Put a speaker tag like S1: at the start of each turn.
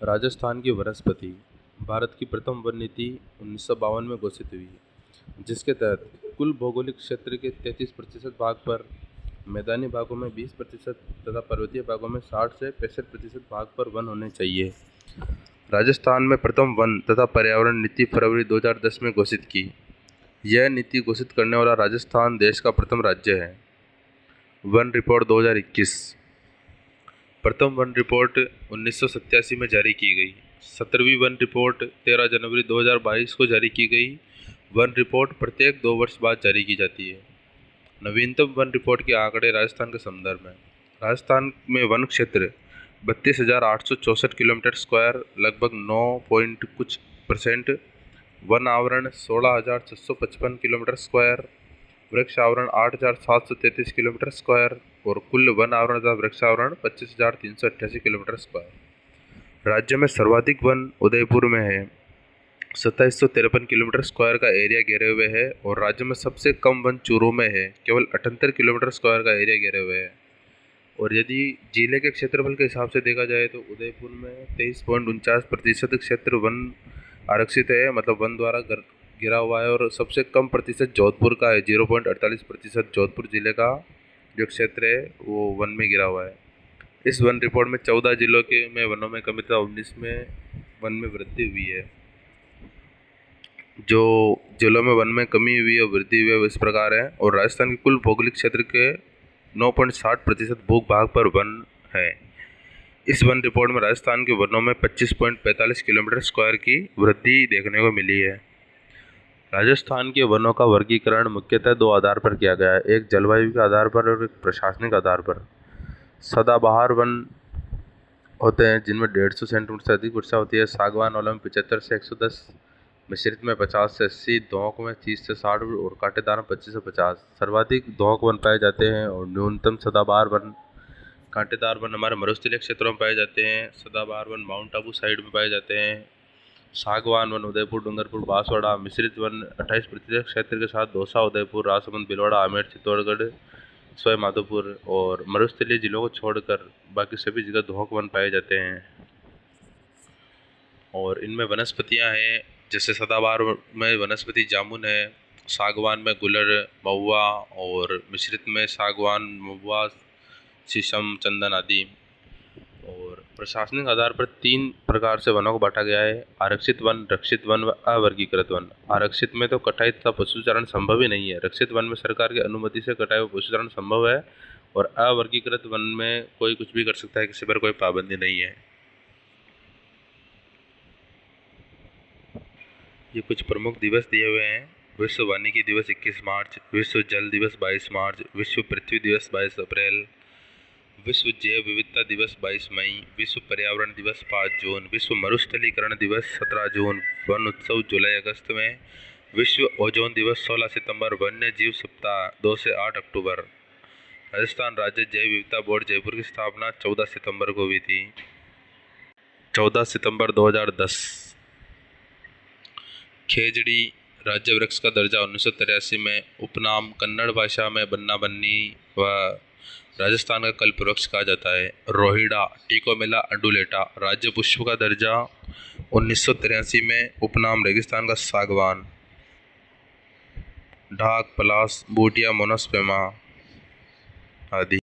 S1: राजस्थान की वनस्पति। भारत की प्रथम वन नीति 1952 में घोषित हुई, जिसके तहत कुल भौगोलिक क्षेत्र के 33% भाग पर, मैदानी भागों में 20% तथा पर्वतीय भागों में 60 से 65% भाग पर वन होने चाहिए। राजस्थान में प्रथम वन तथा पर्यावरण नीति फरवरी 2010 में घोषित की। यह नीति घोषित करने वाला राजस्थान देश का प्रथम राज्य है। One report 2021। प्रथम वन रिपोर्ट 1987 में जारी की गई। 17वीं वन रिपोर्ट 13 जनवरी 2022 को जारी की गई। वन रिपोर्ट प्रत्येक 2 वर्ष बाद जारी की जाती है। नवीनतम वन रिपोर्ट के आंकड़े राजस्थान के संदर्भ में। राजस्थान में वन क्षेत्र 32,864 किलोमीटर स्क्वायर, लगभग 9 पॉइंट कुछ %। वन आवरण 16,655 किलोमीटर स्क्वायर, वृक्ष आवरण 8,733 किलोमीटर स्क्वायर और कुल वन आवरण तथा वृक्ष आवरण 25,388 किलोमीटर स्क्वायर। राज्य में सर्वाधिक वन उदयपुर में है, 2753 किलोमीटर स्क्वायर का एरिया घेरे हुए है और राज्य में सबसे कम वन चूरू में है, केवल 78 किलोमीटर स्क्वायर का एरिया घेरे हुए है। और यदि जिले के क्षेत्रफल के हिसाब से देखा जाए तो उदयपुर में 23.49% क्षेत्र वन आरक्षित है, मतलब वन द्वारा घिरा हुआ है, और सबसे कम प्रतिशत जोधपुर का है, 0.48% जोधपुर जिले का जो क्षेत्र है वो वन में घिरा हुआ है। इस वन रिपोर्ट में 14 जिलों के में वनों में कमी तथा 19 में वन में वृद्धि हुई है। जो जिलों में वन में कमी हुई है, वृद्धि हुई है, वो इस प्रकार है। और राजस्थान के कुल भौगोलिक क्षेत्र के 9.60% भू भाग पर वन है। इस वन रिपोर्ट में राजस्थान के वनों में 25.45 किलोमीटर स्क्वायर की वृद्धि देखने को मिली है। राजस्थान के वनों का वर्गीकरण मुख्यतः 2 आधार पर किया गया है, एक जलवायु के आधार पर और एक प्रशासनिक आधार पर। सदाबहार वन होते हैं जिनमें 150 सेंटीमीटर से अधिक वर्षा होती है। सागवान वालों में 75 से 110, मिश्रित में 50 से 80, दोहक में 30 से 60 और कांटेदार में 25 से 50। सर्वाधिक दोहक वन पाए जाते हैं और न्यूनतम सदाबहार वन, कांटेदार वन हमारे मरुस्थलीय क्षेत्रों में पाए जाते हैं। सदाबहार वन माउंट आबू साइड में पाए जाते हैं। सागवान वन उदयपुर, डूंगरपुर, बांसवाड़ा। मिश्रित वन 28% क्षेत्र के साथ दौसा, उदयपुर, राजसमंद, भीलवाड़ा, आमेर, चित्तौड़गढ़, सवाई माधोपुर और मरुस्थलीय जिलों को छोड़कर बाकी सभी जगह दोहक वन पाए जाते हैं। और इनमें वनस्पतियां हैं, जैसे सदाबहार में वनस्पति जामुन है, सागवान में गुलर, महुआ और मिश्रित में सागवान, महुआ, शीशम, चंदन आदि। और प्रशासनिक आधार पर 3 प्रकार से वनों को बांटा गया है: आरक्षित वन, रक्षित वन व अवर्गीकृत वन। आरक्षित में तो कटाई तथा पशुचारण संभव ही नहीं है। रक्षित वन में सरकार की अनुमति से कटाई व पशुचारण संभव है और अवर्गीकृत वन में कोई कुछ भी कर सकता है, किसी पर कोई पाबंदी नहीं है। ये कुछ प्रमुख दिवस दिए हुए हैं: विश्व वानिकी दिवस 21 मार्च, विश्व जल दिवस 22 मार्च, विश्व पृथ्वी दिवस 22 अप्रैल, विश्व जैव विविधता दिवस 22 मई, विश्व पर्यावरण दिवस 5 जून, विश्व मरुस्थलीकरण दिवस 17 जून, वन उत्सव जुलाई अगस्त में, विश्व ओजोन दिवस 16 सितंबर, वन्य जीव सप्ताह 2 से 8 अक्टूबर। राजस्थान राज्य जैव विविधता बोर्ड जयपुर की स्थापना 14 सितंबर को हुई थी, 14 सितंबर 2010। खेजड़ी राज्य वृक्ष का दर्जा 1983 में। उपनाम कन्नड़ भाषा में बन्ना बन्नी व राजस्थान का कल्प वृक्ष कहा जाता है। रोहिड़ा, टिकोमेला अंडुलेटा राज्य पुष्प का दर्जा 1983 में। उपनाम रेगिस्तान का सागवान। ढाक, पलास, बूटिया, मोनोस्पेमा आदि।